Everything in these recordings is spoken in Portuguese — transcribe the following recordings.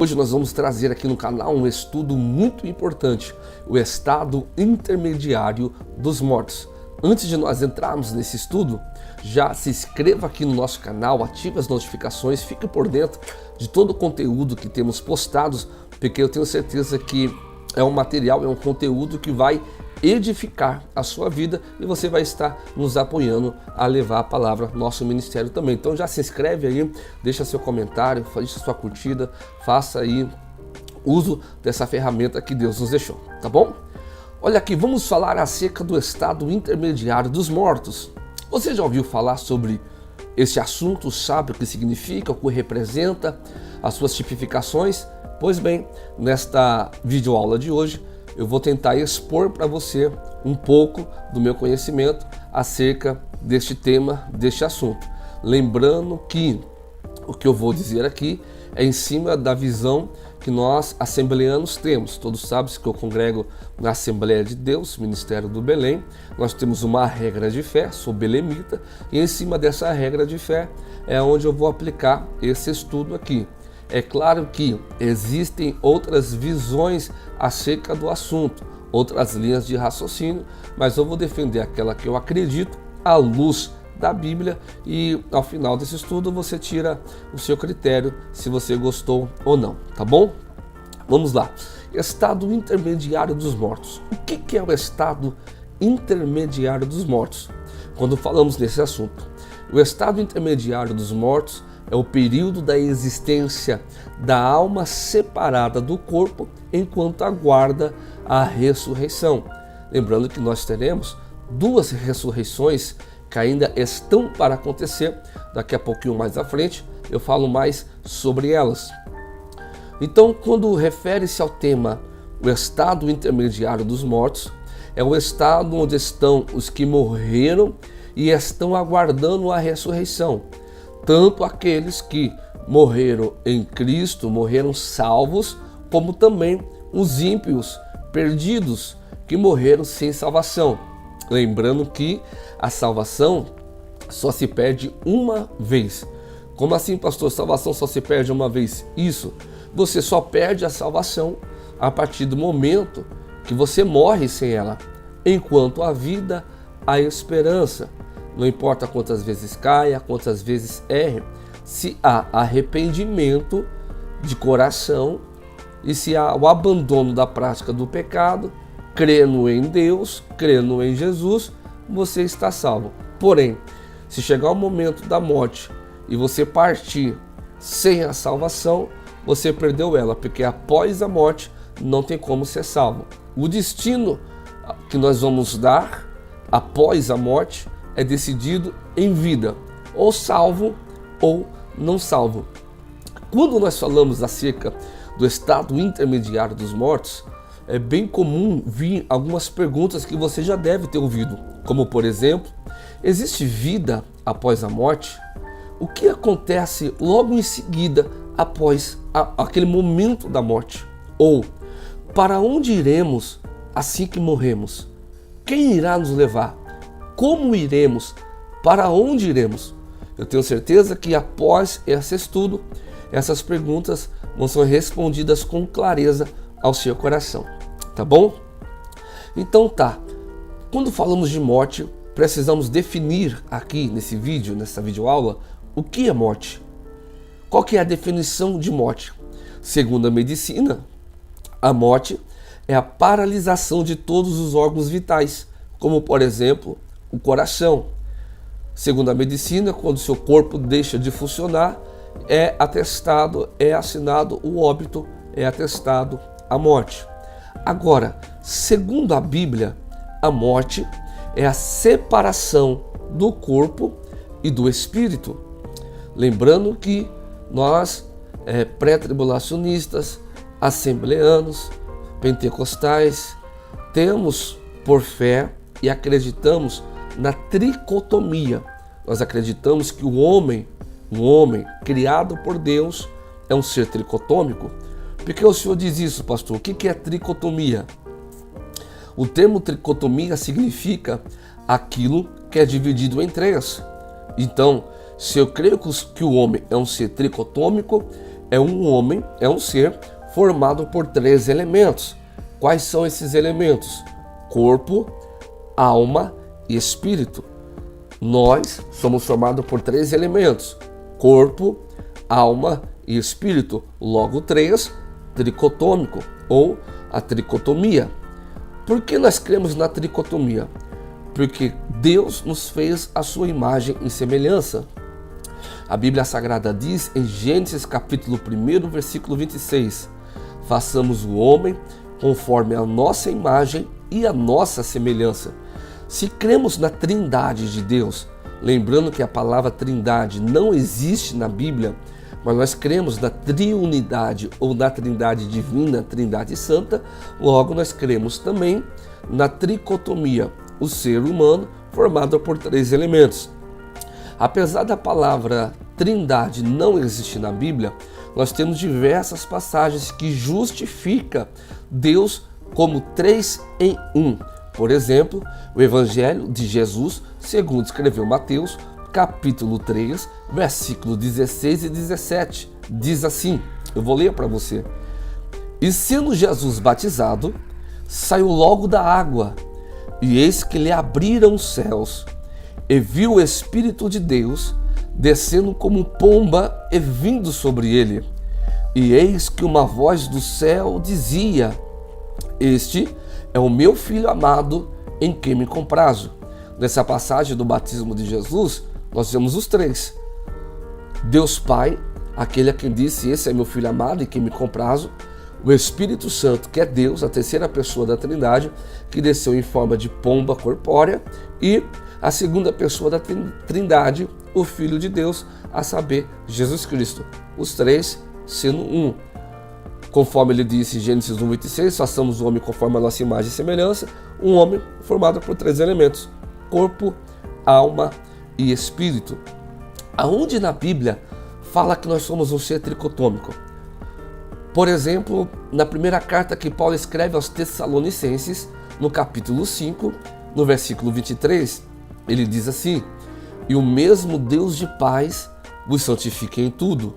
Hoje nós vamos trazer aqui no canal um estudo muito importante, o estado intermediário dos mortos. Antes de nós entrarmos nesse estudo, já se inscreva aqui no nosso canal, ative as notificações, fique por dentro de todo o conteúdo que temos postados, porque eu tenho certeza que é um material, é um conteúdo que vai edificar a sua vida e você vai estar nos apoiando a levar a palavra ao nosso ministério também. Então já se inscreve aí, deixa seu comentário, deixa sua curtida, faça aí uso dessa ferramenta que Deus nos deixou, tá bom? Olha aqui, vamos falar acerca do estado intermediário dos mortos. Você já ouviu falar sobre esse assunto? Sabe o que significa, o que representa, as suas tipificações? Pois bem, nesta videoaula de hoje, eu vou tentar expor para você um pouco do meu conhecimento acerca deste tema, deste assunto. Lembrando que o que eu vou dizer aqui é em cima da visão que nós assembleanos temos. Todos sabem que eu congrego na Assembleia de Deus, Ministério do Belém. Nós temos uma regra de fé, sou belemita, e em cima dessa regra de fé é onde eu vou aplicar esse estudo aqui. É claro que existem outras visões acerca do assunto, outras linhas de raciocínio, mas eu vou defender aquela que eu acredito à luz da Bíblia e ao final desse estudo você tira o seu critério se você gostou ou não, tá bom? Vamos lá. Estado intermediário dos mortos. O que é o estado intermediário dos mortos? Quando falamos nesse assunto, o estado intermediário dos mortos é o período da existência da alma separada do corpo enquanto aguarda a ressurreição. Lembrando que nós teremos duas ressurreições que ainda estão para acontecer. Daqui a pouquinho mais à frente eu falo mais sobre elas. Então, quando refere-se ao tema o estado intermediário dos mortos, é o estado onde estão os que morreram e estão aguardando a ressurreição. Tanto aqueles que morreram em Cristo, morreram salvos, como também os ímpios perdidos, que morreram sem salvação. Lembrando que a salvação só se perde uma vez. Como assim, pastor? Salvação só se perde uma vez? Isso, você só perde a salvação a partir do momento que você morre sem ela. Enquanto há vida, há esperança. Não importa quantas vezes caia, quantas vezes erre, se há arrependimento de coração e se há o abandono da prática do pecado, crendo em Deus, crendo em Jesus, você está salvo. Porém, se chegar o momento da morte e você partir sem a salvação, você perdeu ela, porque após a morte não tem como ser salvo. O destino que nós vamos dar após a morte é decidido em vida, ou salvo ou não salvo. Quando nós falamos acerca do estado intermediário dos mortos, é bem comum vir algumas perguntas que você já deve ter ouvido, como por exemplo, existe vida após a morte? O que acontece logo em seguida após aquele momento da morte? Ou, para onde iremos assim que morremos? Quem irá nos levar? Como iremos? Para onde iremos? Eu tenho certeza que após esse estudo, essas perguntas vão ser respondidas com clareza ao seu coração, tá bom? Então tá, quando falamos de morte, precisamos definir aqui nesse vídeo, nessa videoaula, o que é morte. Qual que é a definição de morte? Segundo a medicina, a morte é a paralisação de todos os órgãos vitais, como por exemplo, o coração. Segundo a medicina, quando seu corpo deixa de funcionar, é atestado, é assinado o óbito, é atestado a morte. Agora, segundo a Bíblia, a morte é a separação do corpo e do espírito. Lembrando que nós, pré-tribulacionistas, assembleanos, pentecostais, temos por fé e acreditamos na tricotomia. Nós acreditamos que um homem criado por Deus é um ser tricotômico. Por que o senhor diz isso, pastor? O que é tricotomia? O termo tricotomia significa aquilo que é dividido em três. Então, se eu creio que o homem é um ser tricotômico, é um homem, é um ser formado por 3 elementos. Quais são esses elementos? Corpo, alma e espírito. Nós somos formados por 3 elementos: corpo, alma e espírito. Logo 3, tricotômico ou a tricotomia. Por que nós cremos na tricotomia? Porque Deus nos fez a sua imagem e semelhança. A Bíblia Sagrada diz em Gênesis capítulo 1, versículo 26: façamos o homem conforme a nossa imagem e a nossa semelhança. Se cremos na Trindade de Deus, lembrando que a palavra Trindade não existe na Bíblia, mas nós cremos na triunidade ou na Trindade divina, Trindade santa, logo nós cremos também na tricotomia, o ser humano formado por 3 elementos. Apesar da palavra Trindade não existir na Bíblia, nós temos diversas passagens que justificam Deus como 3 em 1. Por exemplo, o Evangelho de Jesus, segundo escreveu Mateus, capítulo 3, versículos 16 e 17, diz assim, eu vou ler para você: e sendo Jesus batizado, saiu logo da água, e eis que lhe abriram os céus, e viu o Espírito de Deus descendo como pomba e vindo sobre ele. E eis que uma voz do céu dizia: este é o meu Filho amado, em quem me comprazo. Nessa passagem do batismo de Jesus, nós vemos os 3. Deus Pai, aquele a quem disse: esse é meu Filho amado, em quem me comprazo. O Espírito Santo, que é Deus, a terceira pessoa da Trindade, que desceu em forma de pomba corpórea. E a segunda pessoa da Trindade, o Filho de Deus, a saber, Jesus Cristo. Os 3 sendo um. Conforme ele disse em Gênesis 1:26, façamos o homem conforme a nossa imagem e semelhança, um homem formado por 3 elementos: corpo, alma e espírito. Aonde na Bíblia fala que nós somos um ser tricotômico? Por exemplo, na primeira carta que Paulo escreve aos Tessalonicenses, no capítulo 5, no versículo 23, ele diz assim: e o mesmo Deus de paz vos santifique em tudo,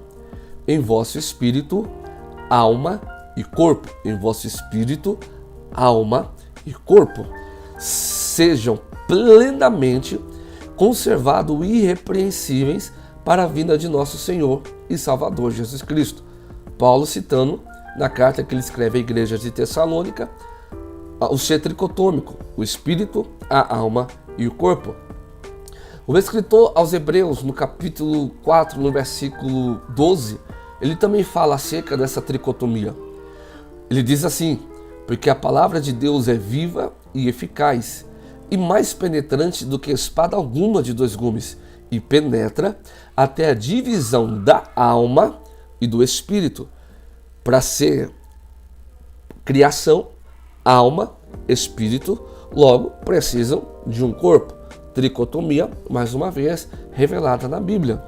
em vosso espírito, alma e corpo. Em vosso espírito, alma e corpo sejam plenamente conservados irrepreensíveis para a vinda de nosso Senhor e Salvador Jesus Cristo. Paulo citando na carta que ele escreve à igreja de Tessalônica o ser tricotômico, o espírito, a alma e o corpo. O escritor aos Hebreus, no capítulo 4, no versículo 12, ele também fala acerca dessa tricotomia. Ele diz assim: porque a palavra de Deus é viva e eficaz, e mais penetrante do que espada alguma de 2 gumes, e penetra até a divisão da alma e do espírito. Para ser criação, alma, espírito, logo precisam de um corpo. Tricotomia, mais uma vez, revelada na Bíblia.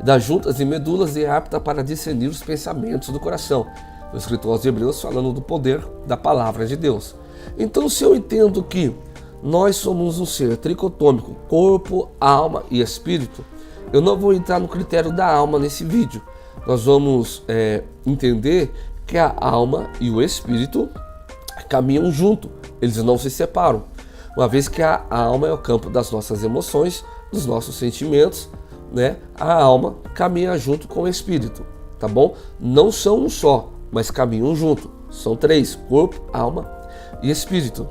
Das juntas e medulas e é apta para discernir os pensamentos do coração. O escritor aos Hebreus falando do poder da palavra de Deus. Então, se eu entendo que nós somos um ser tricotômico, corpo, alma e espírito, eu não vou entrar no critério da alma nesse vídeo. Nós vamos entender que a alma e o espírito caminham junto, eles não se separam. Uma vez que a alma é o campo das nossas emoções, dos nossos sentimentos, né? A alma caminha junto com o espírito, tá bom? Não são um só, mas caminham junto. São 3, corpo, alma e espírito.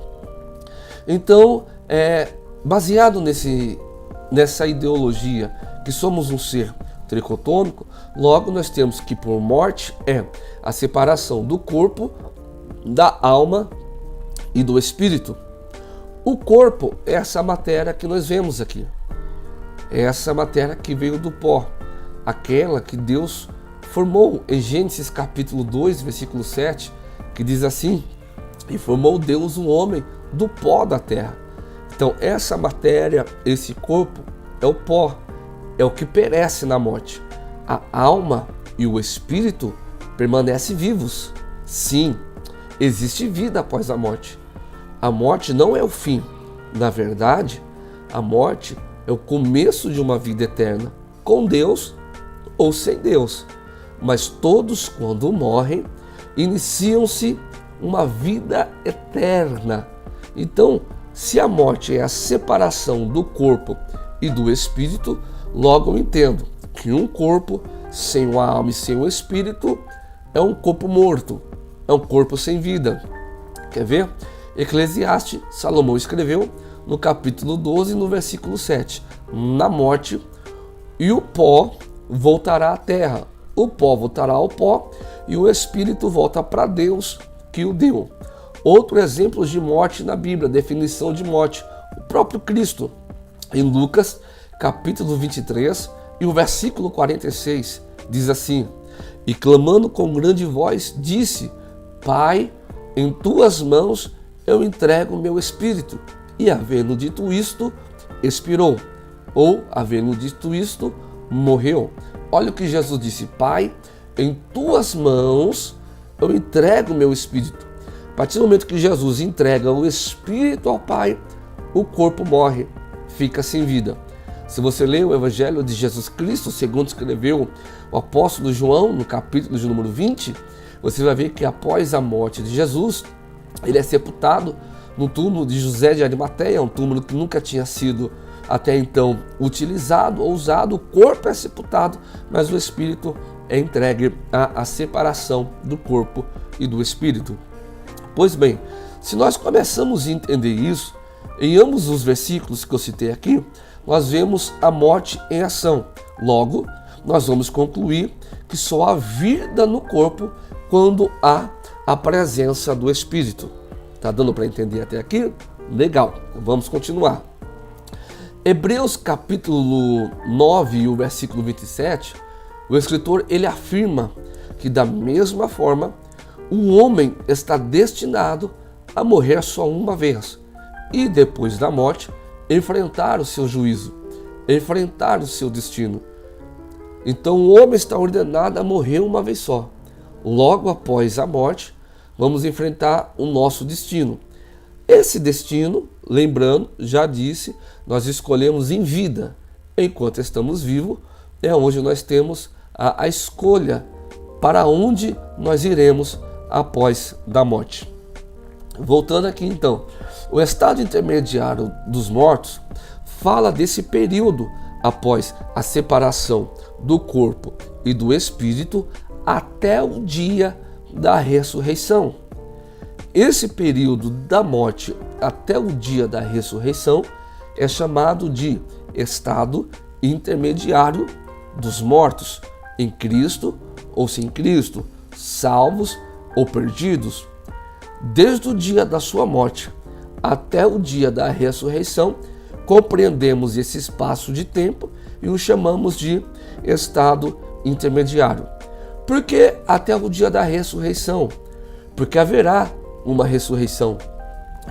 Então, baseado nessa ideologia que somos um ser tricotômico, logo nós temos que por morte é a separação do corpo, da alma e do espírito. O corpo é essa matéria que nós vemos aqui. É essa matéria que veio do pó, aquela que Deus formou em Gênesis capítulo 2, versículo 7, que diz assim: e formou Deus o homem do pó da terra. Então essa matéria, esse corpo, é o pó, é o que perece na morte. A alma e o espírito permanecem vivos. Sim, existe vida após a morte. A morte não é o fim. Na verdade, a morte é o começo de uma vida eterna, com Deus ou sem Deus. mas todos, quando morrem, iniciam-se uma vida eterna. Então, se a morte é a separação do corpo e do espírito, logo eu entendo que um corpo sem uma alma e sem o espírito é um corpo morto, é um corpo sem vida. Quer ver? Eclesiastes, Salomão escreveu no capítulo 12, no versículo 7. Na morte, e o pó voltará à terra, o pó voltará ao pó, e o espírito volta para Deus que o deu. Outro exemplo de morte na Bíblia, definição de morte, o próprio Cristo. Em Lucas, capítulo 23, e o versículo 46, diz assim: e clamando com grande voz, disse: Pai, em tuas mãos eu entrego o meu espírito. E havendo dito isto, expirou. Ou, havendo dito isto, morreu. Olha o que Jesus disse: Pai, em tuas mãos eu entrego o meu espírito. A partir do momento que Jesus entrega o espírito ao Pai, o corpo morre, fica sem vida. Se você ler o Evangelho de Jesus Cristo, segundo escreveu o apóstolo João, no capítulo de número 20, você vai ver que após a morte de Jesus, ele é sepultado no túmulo de José de Arimateia, um túmulo que nunca tinha sido até então utilizado ou usado. O corpo é sepultado, mas o espírito é entregue à separação do corpo e do espírito. Pois bem, se nós começamos a entender isso, em ambos os versículos que eu citei aqui, nós vemos a morte em ação. Logo, nós vamos concluir que só há vida no corpo quando há a presença do Espírito. Tá dando para entender até aqui? Legal, vamos continuar. Hebreus capítulo 9 e o versículo 27, o escritor ele afirma que da mesma forma o homem está destinado a morrer só uma vez e depois da morte enfrentar o seu juízo, enfrentar o seu destino. Então o homem está ordenado a morrer uma vez só. Logo após a morte, vamos enfrentar o nosso destino. Esse destino, lembrando, já disse, nós escolhemos em vida. Enquanto estamos vivos, é onde nós temos a escolha para onde nós iremos após da morte. Voltando aqui então, o estado intermediário dos mortos fala desse período após a separação do corpo e do espírito até o dia da ressurreição. Esse período da morte até o dia da ressurreição é chamado de estado intermediário dos mortos, em Cristo ou sem Cristo, salvos ou perdidos. Desde o dia da sua morte até o dia da ressurreição, compreendemos esse espaço de tempo e o chamamos de estado intermediário. Por que até o dia da ressurreição? Porque haverá uma ressurreição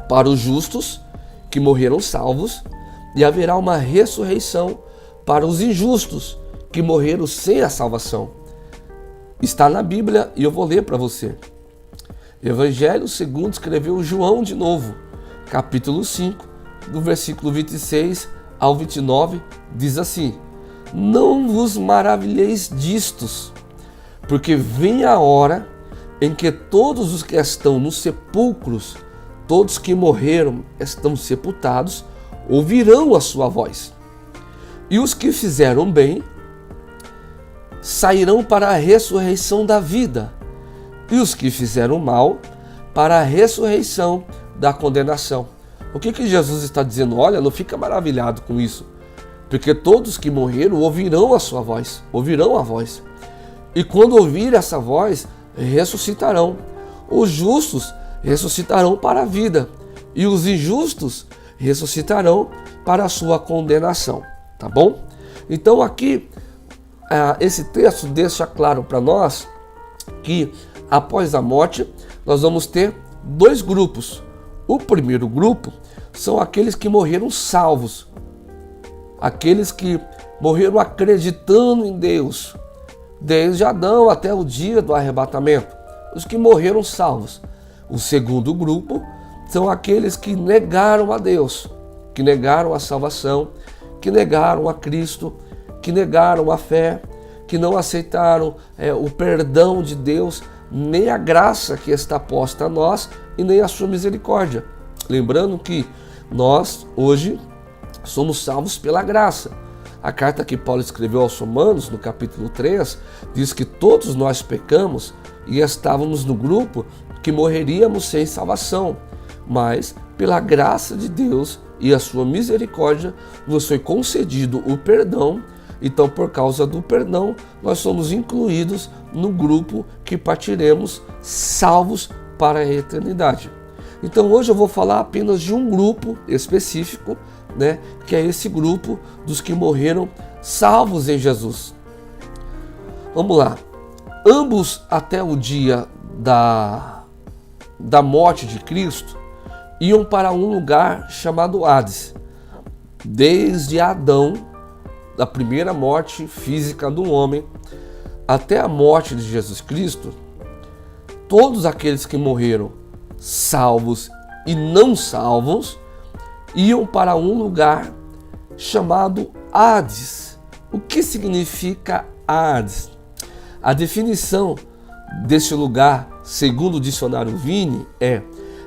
para os justos que morreram salvos e haverá uma ressurreição para os injustos que morreram sem a salvação. Está na Bíblia e eu vou ler para você. Evangelho segundo escreveu João de novo, capítulo 5, do versículo 26 ao 29, diz assim: não vos maravilheis distos, porque vem a hora em que todos os que estão nos sepulcros, todos que morreram estão sepultados, ouvirão a sua voz. E os que fizeram bem sairão para a ressurreição da vida, e os que fizeram mal para a ressurreição da condenação. O que Jesus está dizendo? Olha, não fica maravilhado com isso, porque todos que morreram ouvirão a sua voz, ouvirão a voz. E quando ouvir essa voz, ressuscitarão. Os justos ressuscitarão para a vida e os injustos ressuscitarão para a sua condenação. Tá bom? Então aqui, esse texto deixa claro para nós que após a morte nós vamos ter dois grupos. O primeiro grupo são aqueles que morreram salvos, aqueles que morreram acreditando em Deus, desde Adão até o dia do arrebatamento, os que morreram salvos. O segundo grupo são aqueles que negaram a Deus, que negaram a salvação, que negaram a Cristo, que negaram a fé, que não aceitaram o perdão de Deus, nem a graça que está posta a nós e nem a sua misericórdia. Lembrando que nós hoje somos salvos pela graça. A carta que Paulo escreveu aos Romanos, no capítulo 3, diz que todos nós pecamos e estávamos no grupo que morreríamos sem salvação. Mas, pela graça de Deus e a sua misericórdia, nos foi concedido o perdão. Então, por causa do perdão, nós somos incluídos no grupo que partiremos salvos para a eternidade. Então, hoje eu vou falar apenas de um grupo específico, que é esse grupo dos que morreram salvos em Jesus. Vamos lá. Ambos, até o dia da morte de Cristo, iam para um lugar chamado Hades. Desde Adão, da primeira morte física do homem, até a morte de Jesus Cristo, todos aqueles que morreram salvos e não salvos iam para um lugar chamado Hades. O que significa Hades? A definição desse lugar, segundo o dicionário Vini, é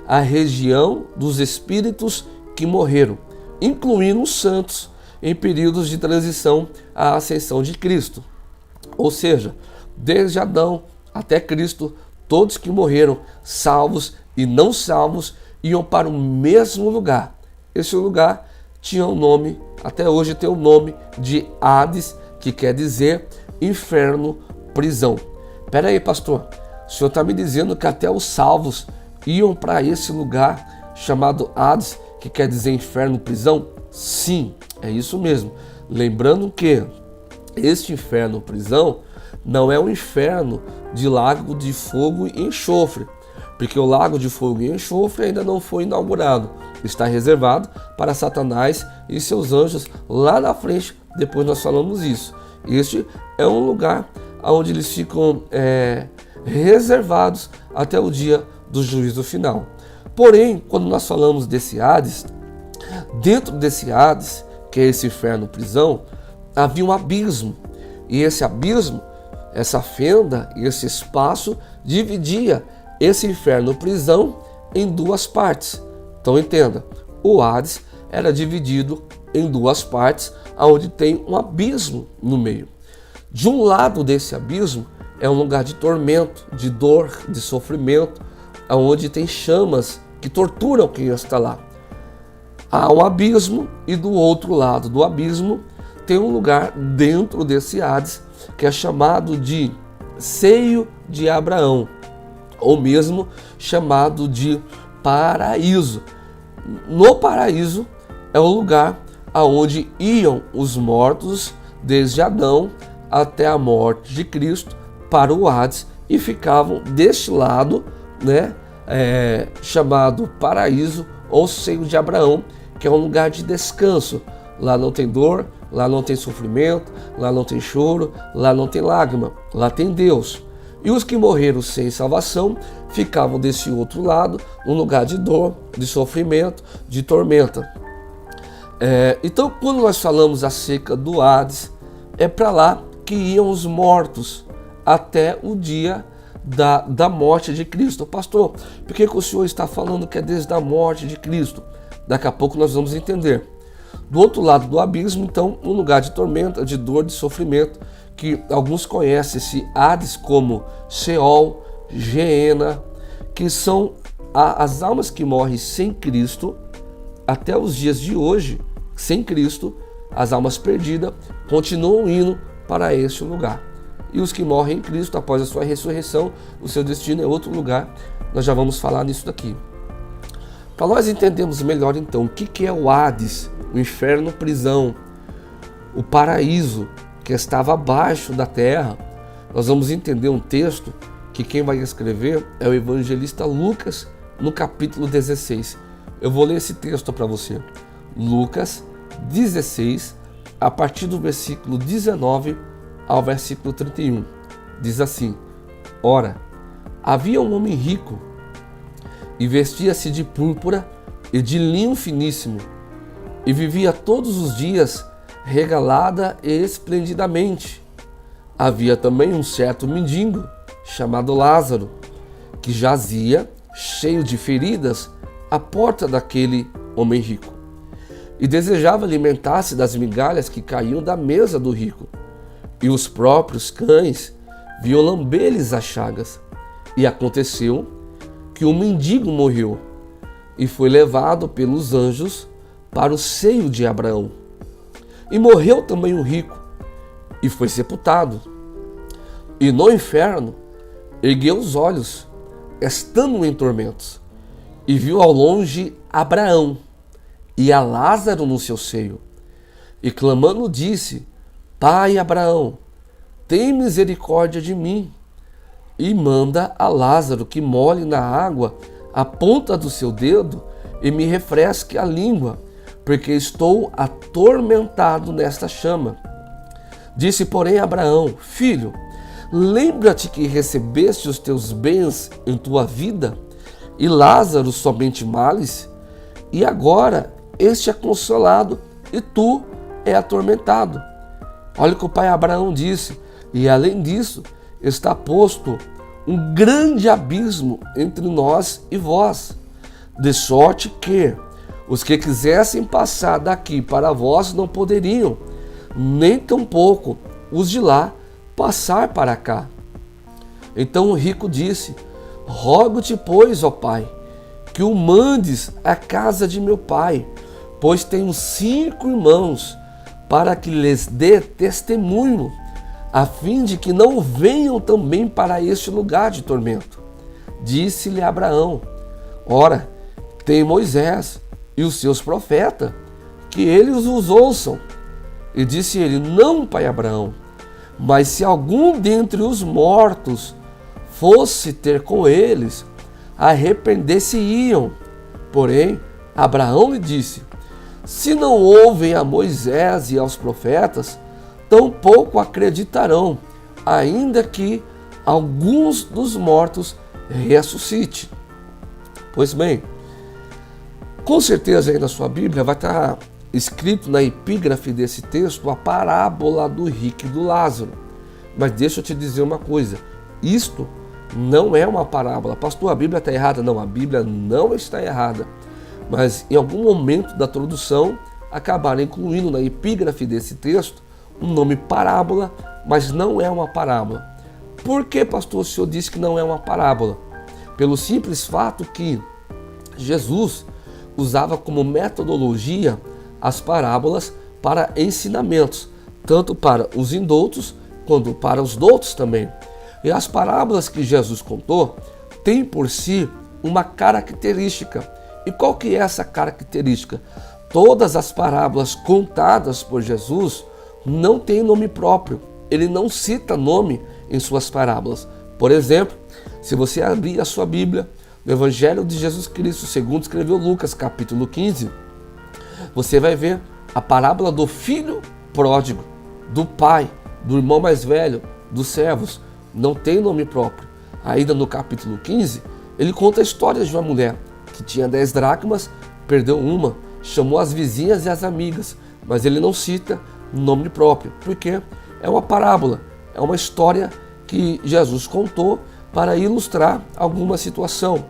a região dos espíritos que morreram, incluindo os santos em períodos de transição à ascensão de Cristo. Ou seja, desde Adão até Cristo, todos que morreram, salvos e não salvos, iam para o mesmo lugar. Esse lugar tinha um nome, até hoje tem o nome de Hades, que quer dizer inferno, prisão. Espera aí, pastor, o senhor está me dizendo que até os salvos iam para esse lugar chamado Hades, que quer dizer inferno, prisão? Sim, é isso mesmo. Lembrando que este inferno, prisão, não é um inferno de lago de fogo e enxofre, porque o lago de fogo e enxofre ainda não foi inaugurado. Está reservado para Satanás e seus anjos lá na frente, depois nós falamos isso. Este é um lugar onde eles ficam reservados até o dia do juízo final. Porém, quando nós falamos desse Hades, dentro desse Hades, que é esse inferno prisão, havia um abismo. E esse abismo, essa fenda e esse espaço dividia esse inferno prisão em duas partes. Então entenda, o Hades era dividido em duas partes, onde tem um abismo no meio. De um lado desse abismo é um lugar de tormento, de dor, de sofrimento, onde tem chamas que torturam quem está lá. Há um abismo e do outro lado do abismo tem um lugar dentro desse Hades que é chamado de seio de Abraão, ou mesmo chamado de paraíso. No paraíso é o lugar aonde iam os mortos desde Adão até a morte de Cristo para o Hades e ficavam deste lado, chamado paraíso ou seio de Abraão, que é um lugar de descanso. Lá não tem dor, lá não tem sofrimento, lá não tem choro, lá não tem lágrima, lá tem Deus. E os que morreram sem salvação ficavam desse outro lado, um lugar de dor, de sofrimento, de tormenta. Então, quando nós falamos acerca do Hades, é para lá que iam os mortos até o dia da morte de Cristo. Pastor, por que o senhor está falando que é desde a morte de Cristo? Daqui a pouco nós vamos entender. Do outro lado do abismo, então, um lugar de tormenta, de dor, de sofrimento, que alguns conhecem esse Hades como Sheol, Geena, que são as almas que morrem sem Cristo, até os dias de hoje, sem Cristo, as almas perdidas continuam indo para este lugar. E os que morrem em Cristo, após a sua ressurreição, o seu destino é outro lugar. Nós já vamos falar nisso daqui. Para nós entendermos melhor, então, o que é o Hades, o inferno, prisão, o paraíso que estava abaixo da terra, nós vamos entender um texto que quem vai escrever é o evangelista Lucas, no capítulo 16. Eu vou ler esse texto para você. Lucas 16, a partir do versículo 19 ao versículo 31. Diz assim: Ora, havia um homem rico e vestia-se de púrpura e de linho finíssimo, e vivia todos os dias regalada e esplendidamente. Havia também um certo mendigo, chamado Lázaro, que jazia, cheio de feridas, à porta daquele homem rico, e desejava alimentar-se das migalhas que caíam da mesa do rico. E os próprios cães vinham lamber-lhes as chagas. E aconteceu que o mendigo morreu e foi levado pelos anjos para o seio de Abraão. E morreu também o rico e foi sepultado. E no inferno ergueu os olhos, estando em tormentos, e viu ao longe Abraão e a Lázaro no seu seio. E clamando disse: Pai Abraão, tem misericórdia de mim, e manda a Lázaro que molhe na água a ponta do seu dedo e me refresque a língua, porque estou atormentado nesta chama. Disse, porém, Abraão: Filho, lembra-te que recebeste os teus bens em tua vida, e Lázaro somente males, e agora este é consolado e tu é atormentado. Olha o que o pai Abraão disse: e além disso, está posto um grande abismo entre nós e vós, de sorte que os que quisessem passar daqui para vós não poderiam, nem tampouco os de lá passar para cá. Então o rico disse: Rogo-te, pois, ó pai, que o mandes à casa de meu pai, pois tenho 5 irmãos, para que lhes dê testemunho, a fim de que não venham também para este lugar de tormento. Disse-lhe Abraão: Ora, tem Moisés e os seus profetas, que eles os ouçam. E disse ele: Não, pai Abraão, mas se algum dentre os mortos fosse ter com eles, arrepender-se-iam. Porém, Abraão lhe disse: Se não ouvem a Moisés e aos profetas, tampouco acreditarão, ainda que alguns dos mortos ressuscite. Pois bem, com certeza aí na sua Bíblia vai estar escrito na epígrafe desse texto a parábola do rico e do Lázaro. Mas deixa eu te dizer uma coisa: isto não é uma parábola. Pastor, a Bíblia está errada? Não, a Bíblia não está errada. Mas em algum momento da tradução acabaram incluindo na epígrafe desse texto o nome parábola, mas não é uma parábola. Por que, pastor, o senhor disse que não é uma parábola? Pelo simples fato que Jesus usava como metodologia as parábolas para ensinamentos, tanto para os indoutos quanto para os doutos também. E as parábolas que Jesus contou têm por si uma característica. E qual que é essa característica? Todas as parábolas contadas por Jesus não têm nome próprio. Ele não cita nome em suas parábolas. Por exemplo, se você abrir a sua Bíblia, no Evangelho de Jesus Cristo, segundo escreveu Lucas, capítulo 15, você vai ver a parábola do filho pródigo, do pai, do irmão mais velho, dos servos. Não tem nome próprio. Ainda no capítulo 15, ele conta a história de uma mulher que tinha 10 dracmas, perdeu uma, chamou as vizinhas e as amigas, mas ele não cita nome próprio, porque é uma parábola, é uma história que Jesus contou para ilustrar alguma situação.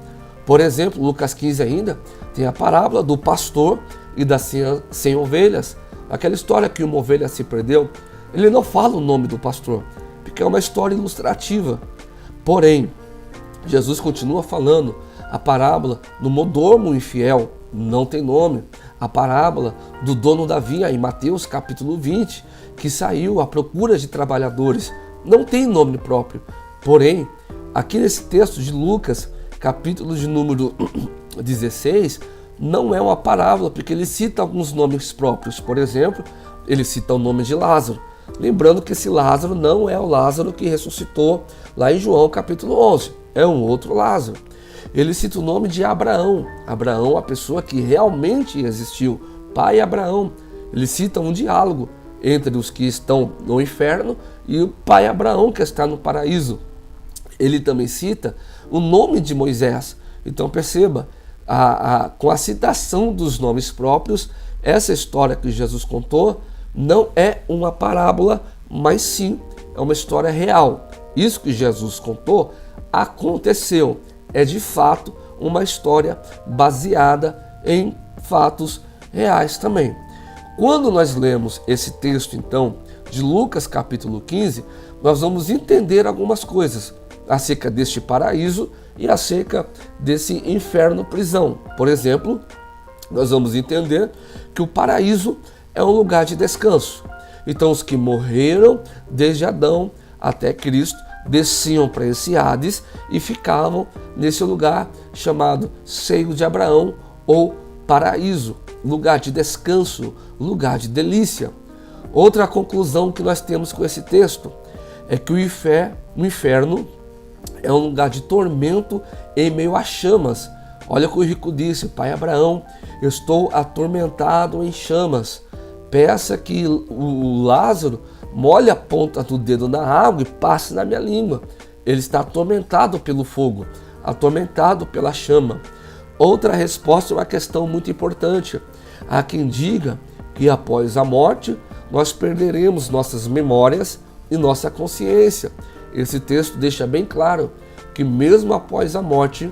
Por exemplo, Lucas 15 ainda tem a parábola do pastor e das 100 ovelhas, aquela história que uma ovelha se perdeu. Ele não fala o nome do pastor, porque é uma história ilustrativa. Porém, Jesus continua falando a parábola do mordomo infiel, não tem nome. A parábola do dono da vinha, em Mateus capítulo 20, que saiu à procura de trabalhadores, não tem nome próprio. Porém, aqui nesse texto de Lucas, capítulo de número 16, não é uma parábola, porque ele cita alguns nomes próprios. Por exemplo, ele cita o nome de Lázaro. Lembrando que esse Lázaro não é o Lázaro que ressuscitou lá em João capítulo 11, é um outro Lázaro. Ele cita o nome de Abraão. Abraão, a pessoa que realmente existiu, pai Abraão. Ele cita um diálogo entre os que estão no inferno e o pai Abraão que está no paraíso. Ele também cita o nome de Moisés. Então perceba, com a citação dos nomes próprios, essa história que Jesus contou não é uma parábola, mas sim é uma história real. Isso que Jesus contou aconteceu. É de fato uma história baseada em fatos reais também. Quando nós lemos esse texto, então, de Lucas capítulo 15, nós vamos entender algumas coisas acerca deste paraíso e acerca desse inferno-prisão. Por exemplo, nós vamos entender que o paraíso é um lugar de descanso. Então, os que morreram desde Adão até Cristo desciam para esse Hades e ficavam nesse lugar chamado seio de Abraão ou paraíso, lugar de descanso, lugar de delícia. Outra conclusão que nós temos com esse texto é que o inferno é um lugar de tormento em meio a chamas. Olha o que o rico disse: Pai Abraão, eu estou atormentado em chamas. Peça que o Lázaro molhe a ponta do dedo na água e passe na minha língua. Ele está atormentado pelo fogo, atormentado pela chama. Outra resposta é uma questão muito importante. Há quem diga que após a morte nós perderemos nossas memórias e nossa consciência. Esse texto deixa bem claro que mesmo após a morte,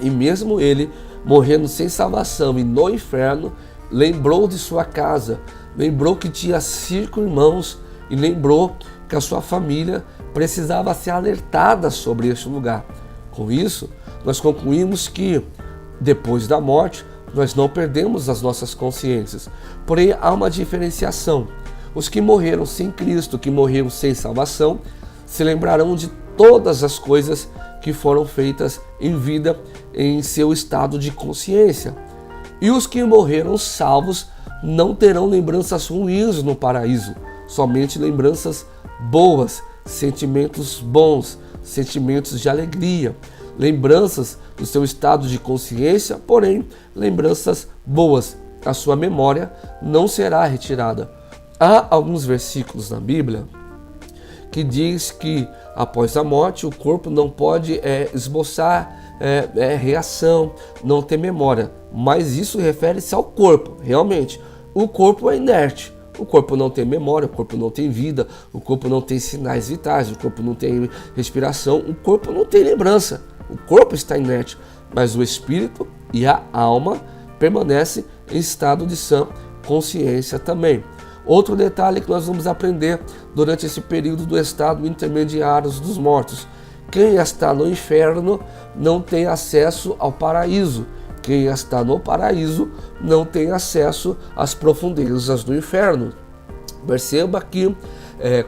e mesmo ele morrendo sem salvação e no inferno, lembrou de sua casa, lembrou que tinha 5 irmãos e lembrou que a sua família precisava ser alertada sobre este lugar. Com isso, nós concluímos que depois da morte, nós não perdemos as nossas consciências. Porém, há uma diferenciação. Os que morreram sem Cristo, que morreram sem salvação, se lembrarão de todas as coisas que foram feitas em vida em seu estado de consciência. E os que morreram salvos não terão lembranças ruins no paraíso, somente lembranças boas, sentimentos bons, sentimentos de alegria, lembranças do seu estado de consciência, porém lembranças boas. A sua memória não será retirada. Há alguns versículos na Bíblia que diz que após a morte o corpo não pode esboçar reação, não ter memória, mas isso refere-se ao corpo. Realmente, o corpo é inerte, o corpo não tem memória, o corpo não tem vida, o corpo não tem sinais vitais, o corpo não tem respiração, o corpo não tem lembrança, o corpo está inerte, mas o espírito e a alma permanecem em estado de sã consciência também. Outro detalhe que nós vamos aprender durante esse período do estado intermediário dos mortos: quem está no inferno não tem acesso ao paraíso. Quem está no paraíso não tem acesso às profundezas do inferno. Perceba que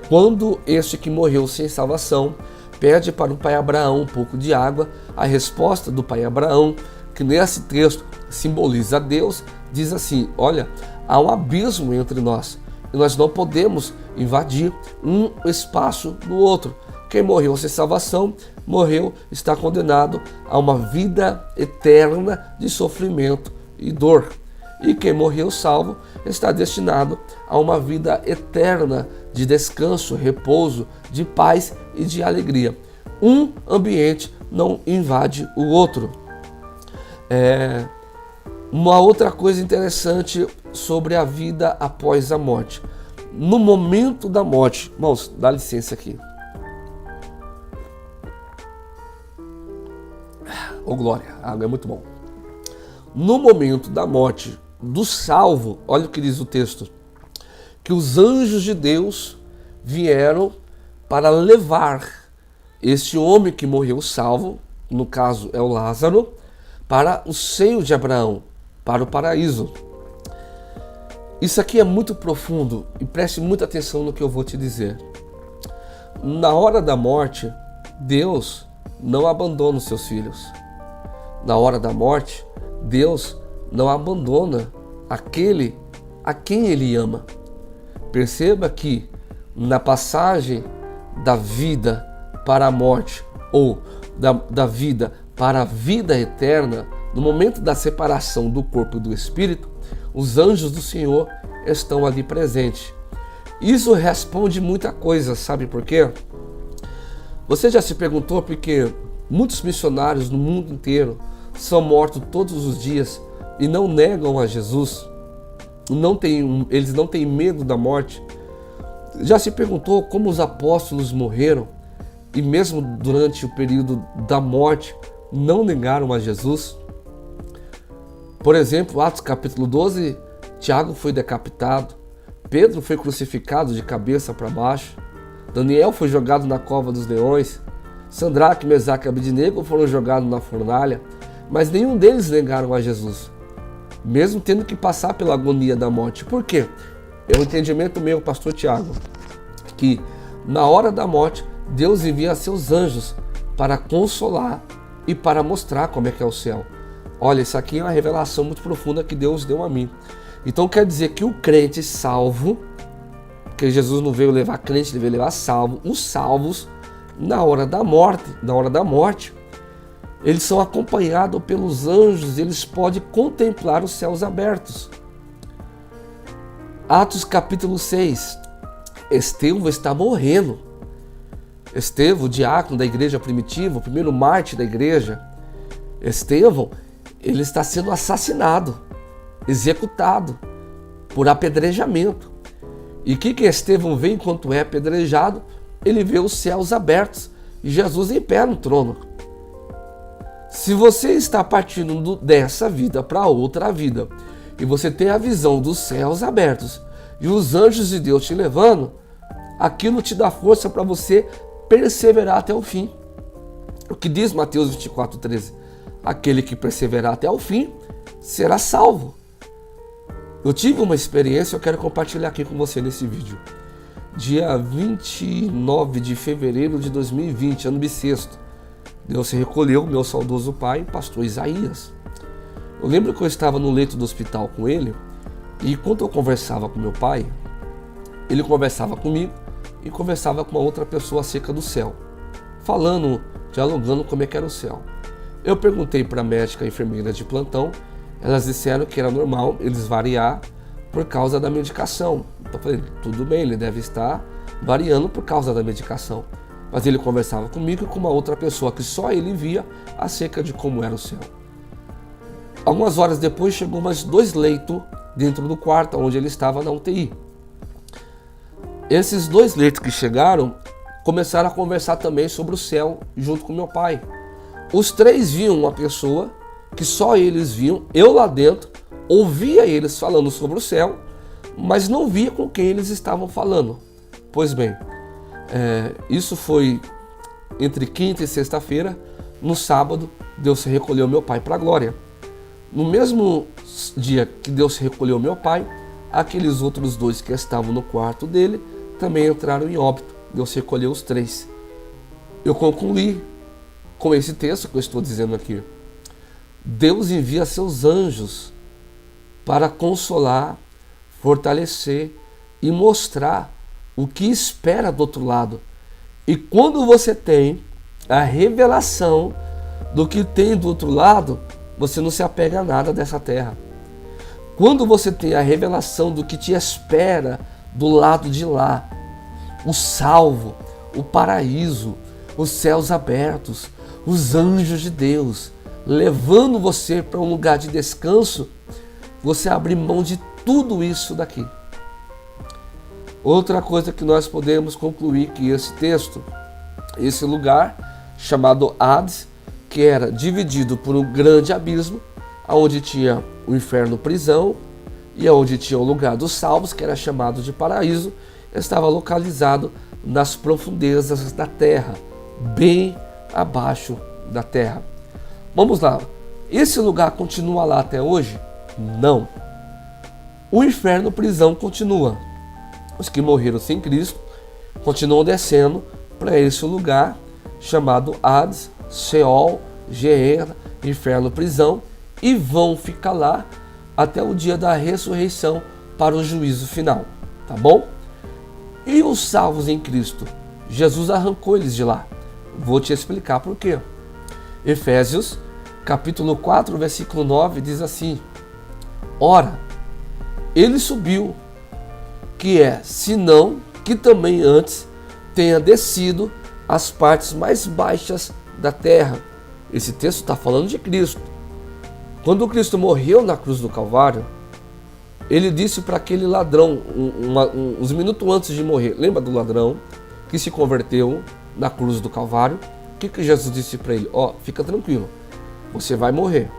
quando este que morreu sem salvação pede para o pai Abraão um pouco de água, a resposta do pai Abraão, que nesse texto simboliza Deus, diz assim: olha, há um abismo entre nós e nós não podemos invadir um espaço do outro. Quem morreu sem salvação, está condenado a uma vida eterna de sofrimento e dor. E quem morreu salvo está destinado a uma vida eterna de descanso, repouso, de paz e de alegria. Um ambiente não invade o outro. Uma outra coisa interessante sobre a vida após a morte. No momento da morte, irmãos, dá licença aqui. Oh glória, a água é muito bom. No momento da morte do salvo, olha o que diz o texto: que os anjos de Deus vieram para levar este homem que morreu salvo, no caso é o Lázaro, para o seio de Abraão, para o paraíso. Isso aqui é muito profundo e preste muita atenção no que eu vou te dizer. Na hora da morte, Deus não abandona os seus filhos. Na hora da morte, Deus não abandona aquele a quem Ele ama. Perceba que na passagem da vida para a morte ou da vida para a vida eterna, no momento da separação do corpo e do espírito, os anjos do Senhor estão ali presentes. Isso responde muita coisa, sabe por quê? Você já se perguntou por que muitos missionários no mundo inteiro são mortos todos os dias e não negam a Jesus? Eles não têm medo da morte? Já se perguntou como os apóstolos morreram e mesmo durante o período da morte não negaram a Jesus? Por exemplo, Atos capítulo 12, Tiago foi decapitado, Pedro foi crucificado de cabeça para baixo, Daniel foi jogado na cova dos leões, Sadraque, Mesaque e Abednego foram jogados na fornalha, mas nenhum deles negaram a Jesus, mesmo tendo que passar pela agonia da morte. Por quê? É o entendimento meu, pastor Tiago, que na hora da morte, Deus envia seus anjos para consolar e para mostrar como é que é o céu. Olha, isso aqui é uma revelação muito profunda que Deus deu a mim. Então quer dizer que o crente salvo, porque Jesus não veio levar crente, ele veio levar salvo, os salvos, na hora da morte, eles são acompanhados pelos anjos, eles podem contemplar os céus abertos. Atos capítulo 6, Estevão está morrendo. Estevão, o diácono da igreja primitiva, o primeiro mártir da igreja, Estevão, ele está sendo assassinado, executado por apedrejamento. E o que Estevão vê enquanto é apedrejado? Ele vê os céus abertos e Jesus em pé no trono. Se você está partindo dessa vida para outra vida e você tem a visão dos céus abertos e os anjos de Deus te levando, aquilo te dá força para você perseverar até o fim. O que diz Mateus 24:13? Aquele que perseverar até o fim será salvo. Eu tive uma experiência, eu quero compartilhar aqui com você nesse vídeo. Dia 29 de fevereiro de 2020, ano bissexto, Deus se recolheu, meu saudoso pai, pastor Isaías. Eu lembro que eu estava no leito do hospital com ele, e quando eu conversava com meu pai, ele conversava comigo e conversava com uma outra pessoa acerca do céu, falando, dialogando como é que era o céu. Eu perguntei para a médica e enfermeira de plantão, elas disseram que era normal eles variar por causa da medicação. Então eu falei, tudo bem, ele deve estar variando por causa da medicação. Mas ele conversava comigo e com uma outra pessoa que só ele via acerca de como era o céu. Algumas horas depois chegou mais 2 leitos dentro do quarto onde ele estava na UTI. Esses 2 leitos que chegaram começaram a conversar também sobre o céu junto com meu pai. Os 3 viam uma pessoa que só eles viam, eu lá dentro, ouvia eles falando sobre o céu, mas não via com quem eles estavam falando. Pois bem, isso foi entre quinta e sexta-feira. No sábado, Deus se recolheu meu pai para a glória. No mesmo dia que Deus se recolheu meu pai, aqueles outros 2 que estavam no quarto dele também entraram em óbito. Deus recolheu os 3. Eu concluí com esse texto que eu estou dizendo aqui. Deus envia seus anjos para consolar, fortalecer e mostrar o que espera do outro lado. E quando você tem a revelação do que tem do outro lado, você não se apega a nada dessa terra. Quando você tem a revelação do que te espera do lado de lá, o salvo, o paraíso, os céus abertos, os anjos de Deus, levando você para um lugar de descanso, você abre mão de tudo isso daqui. Outra coisa que nós podemos concluir que esse texto, esse lugar chamado Hades, que era dividido por um grande abismo, onde tinha o inferno prisão e onde tinha o lugar dos salvos, que era chamado de paraíso, estava localizado nas profundezas da terra, bem abaixo da terra. Vamos lá, esse lugar continua lá até hoje? Não. O inferno prisão continua. Os que morreram sem Cristo continuam descendo para esse lugar chamado Hades, Sheol, Gehenna, inferno prisão, e vão ficar lá até o dia da ressurreição para o juízo final, tá bom? E os salvos em Cristo? Jesus arrancou eles de lá. Vou te explicar por quê. Efésios, capítulo 4, versículo 9, diz assim: ora, ele subiu, que é, senão que também antes tenha descido às partes mais baixas da terra. Esse texto está falando de Cristo. Quando Cristo morreu na cruz do Calvário, Ele disse para aquele ladrão, uns minutos antes de morrer, lembra do ladrão que se converteu na cruz do Calvário? O que Jesus disse para ele? Fica tranquilo, você vai morrer.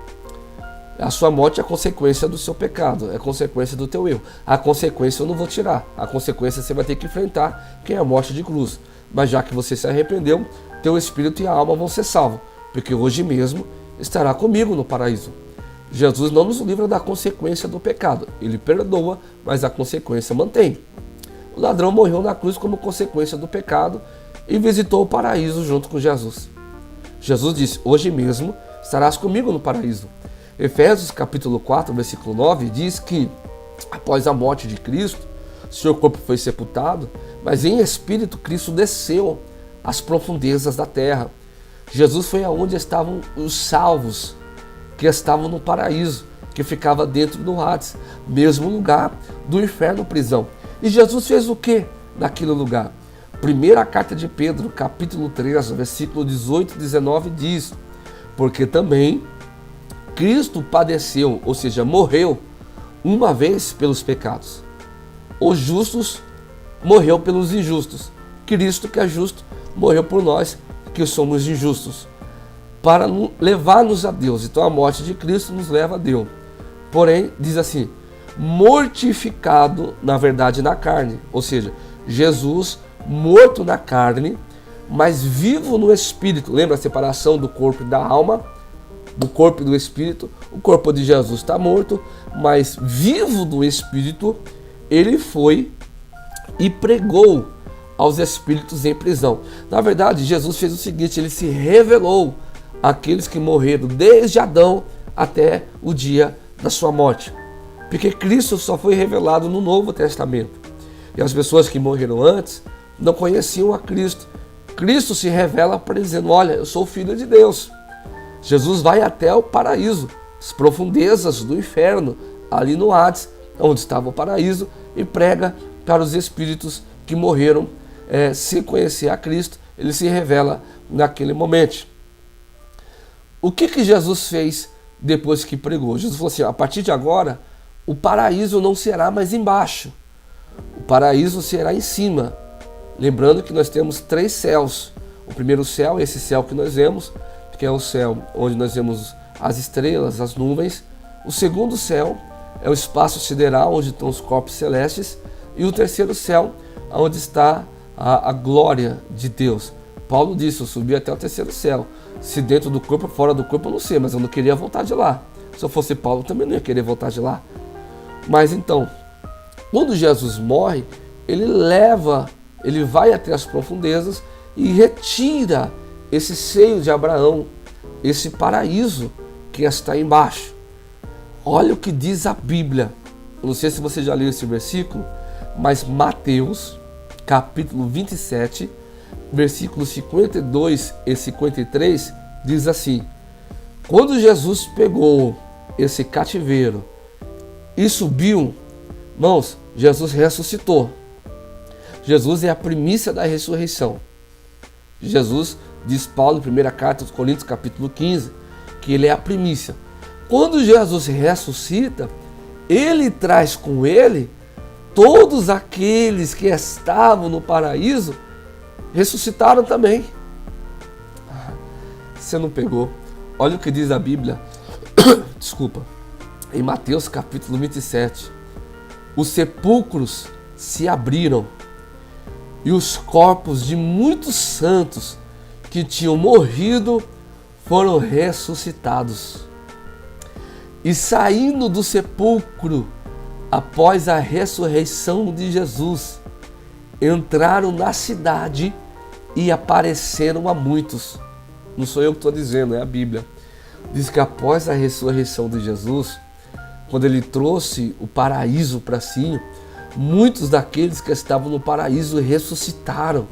A sua morte é a consequência do seu pecado, é a consequência do teu erro. A consequência eu não vou tirar, a consequência você vai ter que enfrentar, que é a morte de cruz. Mas já que você se arrependeu, teu espírito e a alma vão ser salvos, porque hoje mesmo estará comigo no paraíso. Jesus não nos livra da consequência do pecado, ele perdoa, mas a consequência mantém. O ladrão morreu na cruz como consequência do pecado e visitou o paraíso junto com Jesus. Jesus disse, hoje mesmo estarás comigo no paraíso. Efésios capítulo 4, versículo 9 diz que após a morte de Cristo, seu corpo foi sepultado, mas em espírito Cristo desceu às profundezas da terra. Jesus foi aonde estavam os salvos, que estavam no paraíso, que ficava dentro do Hades, mesmo lugar do inferno, prisão. E Jesus fez o que naquele lugar? Primeira carta de Pedro, capítulo 3, versículo 18 e 19 diz, porque também Cristo padeceu, ou seja, morreu uma vez pelos pecados. Os justos morreu pelos injustos. Cristo, que é justo, morreu por nós, que somos injustos, para levar-nos a Deus. Então a morte de Cristo nos leva a Deus. Porém, diz assim, mortificado, na verdade, na carne. Ou seja, Jesus morto na carne, mas vivo no espírito. Lembra a separação do corpo e da alma? Do corpo e do espírito. O corpo de Jesus está morto, mas vivo do espírito, ele foi e pregou aos espíritos em prisão. Na verdade, Jesus fez o seguinte, ele se revelou àqueles que morreram desde Adão até o dia da sua morte. Porque Cristo só foi revelado no Novo Testamento. E as pessoas que morreram antes não conheciam a Cristo. Cristo se revela para eles dizendo, olha, eu sou o Filho de Deus. Jesus vai até o paraíso, as profundezas do inferno, ali no Hades, onde estava o paraíso, e prega para os espíritos que morreram sem conhecer a Cristo. Ele se revela naquele momento. O que Jesus fez depois que pregou? Jesus falou assim, a partir de agora, o paraíso não será mais embaixo, o paraíso será em cima. Lembrando que nós temos 3 céus. O primeiro céu é esse céu que nós vemos, que é o céu onde nós vemos as estrelas, as nuvens. O segundo céu é o espaço sideral, onde estão os corpos celestes. E o terceiro céu, onde está a glória de Deus. Paulo disse, eu subi até o terceiro céu. Se dentro do corpo ou fora do corpo, eu não sei, mas eu não queria voltar de lá. Se eu fosse Paulo, também não ia querer voltar de lá. Mas então, quando Jesus morre, ele vai até as profundezas e retira esse seio de Abraão, esse paraíso que está embaixo. Olha o que diz a Bíblia. Eu não sei se você já leu esse versículo, mas Mateus, capítulo 27, versículos 52 e 53, diz assim, quando Jesus pegou esse cativeiro e subiu, irmãos, Jesus ressuscitou. Jesus é a primícia da ressurreição. Jesus, diz Paulo em 1 carta aos Coríntios, capítulo 15, que ele é a primícia. Quando Jesus ressuscita, ele traz com ele todos aqueles que estavam no paraíso, ressuscitaram também. Você não pegou? Olha o que diz a Bíblia. Desculpa. Em Mateus capítulo 27. Os sepulcros se abriram e os corpos de muitos santos que tinham morrido foram ressuscitados. E saindo do sepulcro, após a ressurreição de Jesus, entraram na cidade e apareceram a muitos. Não sou eu que estou dizendo, é a Bíblia. Diz que após a ressurreição de Jesus, quando ele trouxe o paraíso para si, muitos daqueles que estavam no paraíso ressuscitaram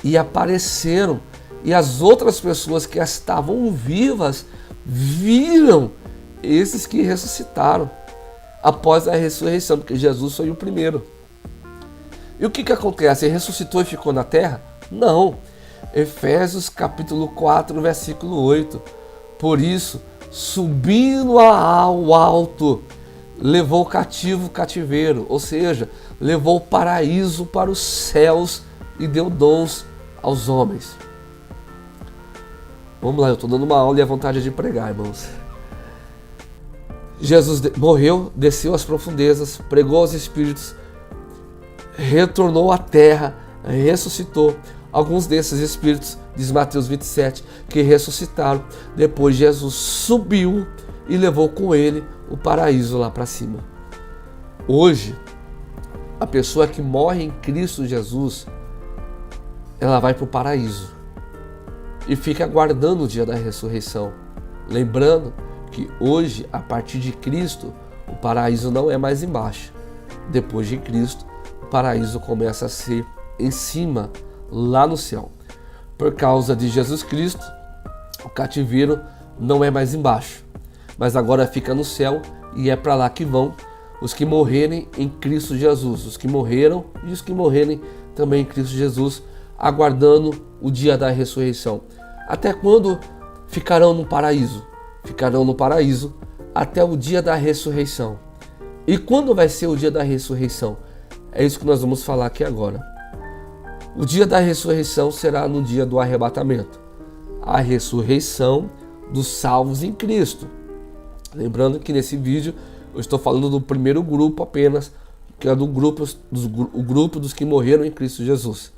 e apareceram. E as outras pessoas que estavam vivas viram esses que ressuscitaram após a ressurreição, porque Jesus foi o primeiro. E o que acontece? Ele ressuscitou e ficou na terra? Não. Efésios capítulo 4, versículo 8. Por isso, subindo ao alto, levou o cativo o cativeiro, ou seja, levou o paraíso para os céus e deu dons aos homens. Vamos lá, eu estou dando uma aula e a vontade de pregar, irmãos. Jesus morreu, desceu às profundezas, pregou aos espíritos, retornou à terra, ressuscitou. Alguns desses espíritos, diz Mateus 27, que ressuscitaram. Depois Jesus subiu e levou com ele o paraíso lá para cima. Hoje, a pessoa que morre em Cristo Jesus, ela vai para o paraíso e fica aguardando o dia da ressurreição. Lembrando que hoje, a partir de Cristo, o paraíso não é mais embaixo. Depois de Cristo, o paraíso começa a ser em cima, lá no céu. Por causa de Jesus Cristo, o cativeiro não é mais embaixo, mas agora fica no céu e é para lá que vão os que morrerem em Cristo Jesus, os que morreram e os que morrerem também em Cristo Jesus, aguardando o dia da ressurreição. Até quando ficarão no paraíso? Ficarão no paraíso até o dia da ressurreição. E quando vai ser o dia da ressurreição? É isso que nós vamos falar aqui agora. O dia da ressurreição será no dia do arrebatamento. A ressurreição dos salvos em Cristo. Lembrando que nesse vídeo eu estou falando do primeiro grupo apenas, que é o grupo dos que morreram em Cristo Jesus.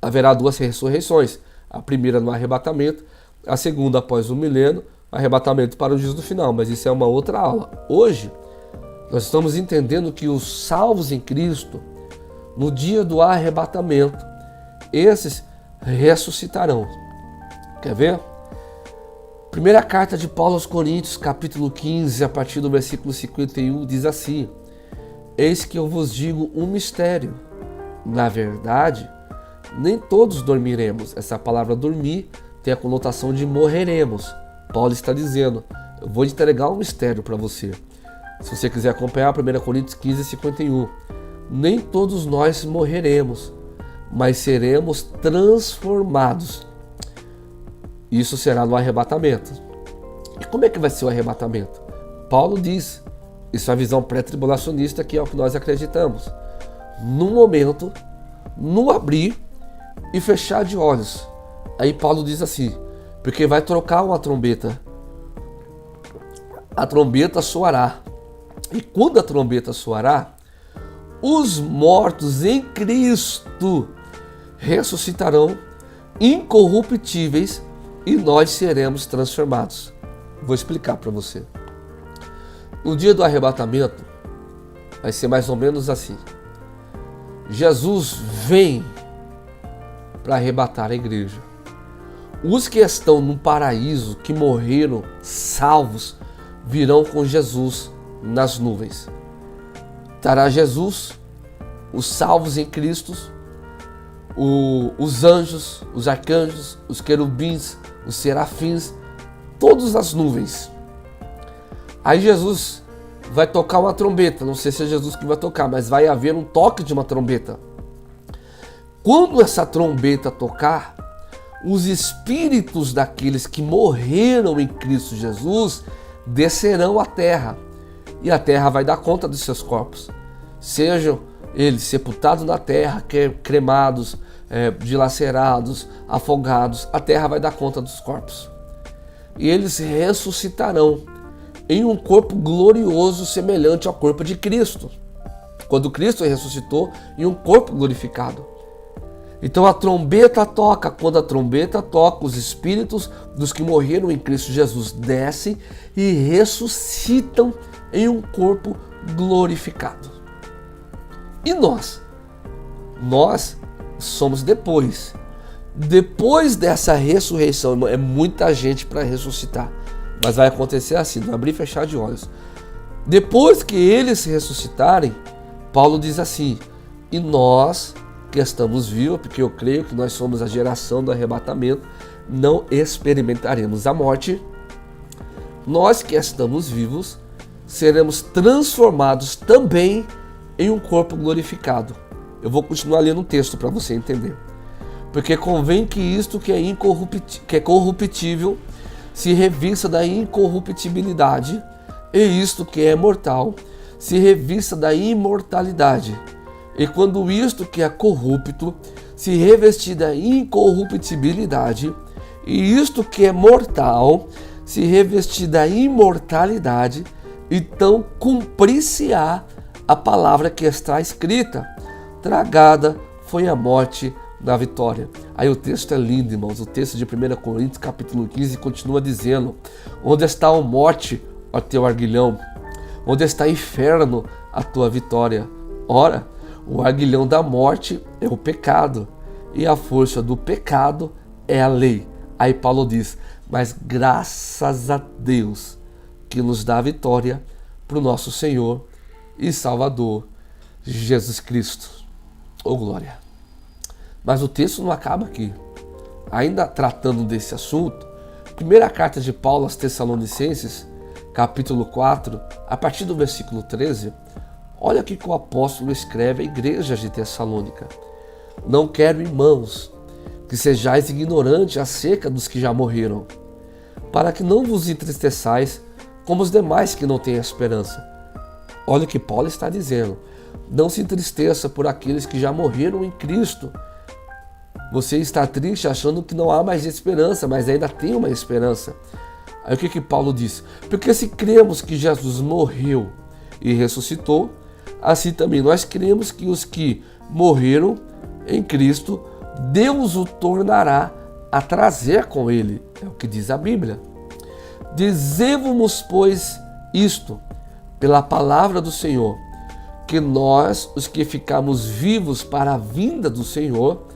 Haverá duas ressurreições. A primeira no arrebatamento, a segunda após o milênio, arrebatamento para o juízo final. Mas isso é uma outra aula. Hoje, nós estamos entendendo que os salvos em Cristo, no dia do arrebatamento, esses ressuscitarão. Quer ver? Primeira carta de Paulo aos Coríntios, capítulo 15, a partir do versículo 51, diz assim: Eis que eu vos digo um mistério. Na verdade, nem todos dormiremos. Essa palavra dormir tem a conotação de morreremos. Paulo está dizendo, eu vou entregar um mistério para você. Se você quiser acompanhar, 1 Coríntios 15, 51. Nem todos nós morreremos, mas seremos transformados. Isso será no arrebatamento. E como é que vai ser o arrebatamento? Paulo diz, isso é a visão pré-tribulacionista, que é o que nós acreditamos. Num momento, no abrir e fechar de olhos. Aí Paulo diz assim, porque vai trocar uma trombeta. A trombeta soará. E quando a trombeta soará, os mortos em Cristo ressuscitarão incorruptíveis e nós seremos transformados. Vou explicar para você. No dia do arrebatamento, vai ser mais ou menos assim. Jesus vem para arrebatar a igreja. Os que estão no paraíso, que morreram salvos, virão com Jesus nas nuvens. Estará Jesus, os salvos em Cristo, os anjos, os arcanjos, os querubins, os serafins, todas as nuvens. Aí Jesus vai tocar uma trombeta, não sei se é Jesus que vai tocar, mas vai haver um toque de uma trombeta. Quando essa trombeta tocar, os espíritos daqueles que morreram em Cristo Jesus descerão à terra, e a terra vai dar conta dos seus corpos, sejam eles sepultados na terra, cremados, dilacerados, afogados, a terra vai dar conta dos corpos. E eles ressuscitarão em um corpo glorioso semelhante ao corpo de Cristo, quando Cristo ressuscitou em um corpo glorificado. Então a trombeta toca, quando a trombeta toca, os espíritos dos que morreram em Cristo Jesus descem e ressuscitam em um corpo glorificado. E nós? Nós somos depois. Depois dessa ressurreição, é muita gente para ressuscitar, mas vai acontecer assim, no abrir e fechar de olhos. Depois que eles ressuscitarem, Paulo diz assim, e nós que estamos vivos, porque eu creio que nós somos a geração do arrebatamento, não experimentaremos a morte. Nós que estamos vivos, seremos transformados também em um corpo glorificado. Eu vou continuar lendo o texto para você entender. Porque convém que isto que é corruptível se revista da incorruptibilidade, e isto que é mortal se revista da imortalidade. E quando isto que é corrupto se revestir da incorruptibilidade, e isto que é mortal se revestir da imortalidade, então cumprir-se-á a palavra que está escrita: tragada foi a morte da vitória. Aí o texto é lindo, irmãos. O texto de 1 Coríntios, capítulo 15, continua dizendo: onde está a morte, ó teu arguilhão? Onde está o inferno, a tua vitória? Ora, o arguilhão da morte é o pecado, e a força do pecado é a lei. Aí Paulo diz: mas graças a Deus que nos dá a vitória para o nosso Senhor e Salvador Jesus Cristo. Oh glória! Mas o texto não acaba aqui. Ainda tratando desse assunto, primeira carta de Paulo aos Tessalonicenses, capítulo 4, a partir do versículo 13, olha o que o apóstolo escreve à igreja de Tessalônica: não quero, irmãos, que sejais ignorantes acerca dos que já morreram, para que não vos entristeçais como os demais que não têm esperança. Olha o que Paulo está dizendo: não se entristeça por aqueles que já morreram em Cristo. Você está triste achando que não há mais esperança, mas ainda tem uma esperança. Aí o que Paulo diz? Porque se cremos que Jesus morreu e ressuscitou, assim também nós cremos que os que morreram em Cristo, Deus o tornará a trazer com ele. É o que diz a Bíblia. Dizemos, pois, isto, pela palavra do Senhor, que nós, os que ficamos vivos para a vinda do Senhor,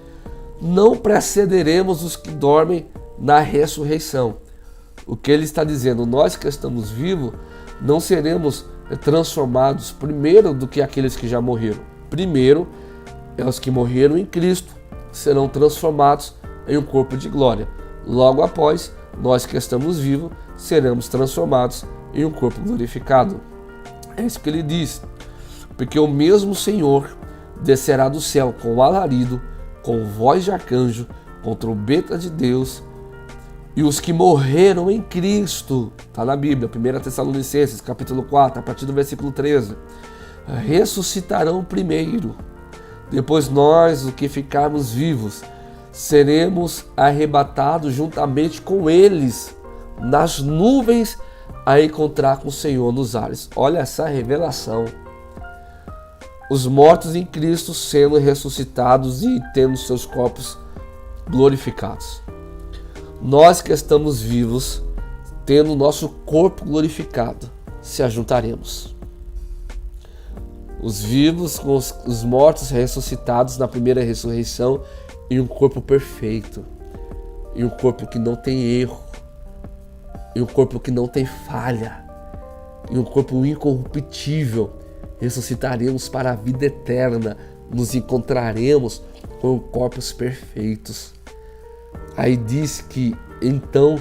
não precederemos os que dormem na ressurreição. O que ele está dizendo? Nós que estamos vivos não seremos transformados primeiro do que aqueles que já morreram. Primeiro, os que morreram em Cristo serão transformados em um corpo de glória. Logo após, nós que estamos vivos seremos transformados em um corpo glorificado. É isso que ele diz. Porque o mesmo Senhor descerá do céu com alarido, com voz de arcanjo, com trombeta de Deus, e os que morreram em Cristo, está na Bíblia, 1 Tessalonicenses, capítulo 4, a partir do versículo 13, ressuscitarão primeiro. Depois nós, os que ficarmos vivos, seremos arrebatados juntamente com eles nas nuvens a encontrar com o Senhor nos ares. Olha essa revelação. Os mortos em Cristo sendo ressuscitados e tendo seus corpos glorificados. Nós que estamos vivos, tendo nosso corpo glorificado, se ajuntaremos. Os vivos com os mortos ressuscitados na primeira ressurreição em um corpo perfeito, em um corpo que não tem erro, em um corpo que não tem falha, em um corpo incorruptível. Ressuscitaremos para a vida eterna, nos encontraremos com corpos perfeitos. Aí diz que então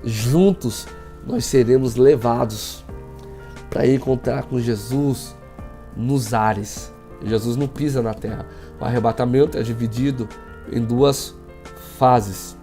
juntos nós seremos levados para encontrar com Jesus nos ares. Jesus não pisa na terra. O arrebatamento é dividido em duas fases.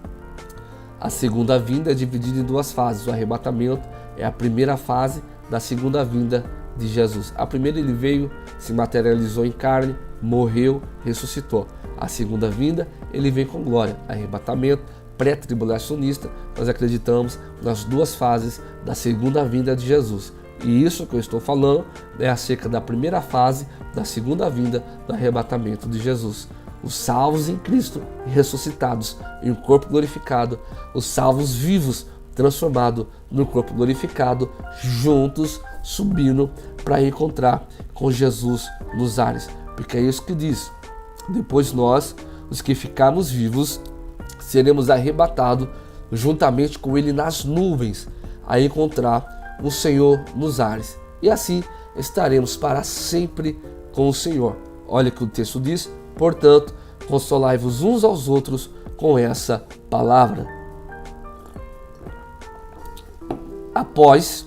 A segunda vinda é dividida em duas fases. O arrebatamento é a primeira fase da segunda vinda de Jesus. A primeira, ele veio, se materializou em carne, morreu, ressuscitou. A segunda vinda, ele vem com glória. Arrebatamento pré-tribulacionista, nós acreditamos nas duas fases da segunda vinda de Jesus. E isso que eu estou falando é acerca da primeira fase da segunda vinda do arrebatamento de Jesus. Os salvos em Cristo e ressuscitados em um corpo glorificado, os salvos vivos transformados no corpo glorificado, juntos subindo para encontrar com Jesus nos ares. Porque é isso que diz: depois nós, os que ficarmos vivos, seremos arrebatados juntamente com ele nas nuvens, a encontrar o Senhor nos ares. E assim estaremos para sempre com o Senhor. Olha o que o texto diz: portanto, consolai-vos uns aos outros com essa palavra. Após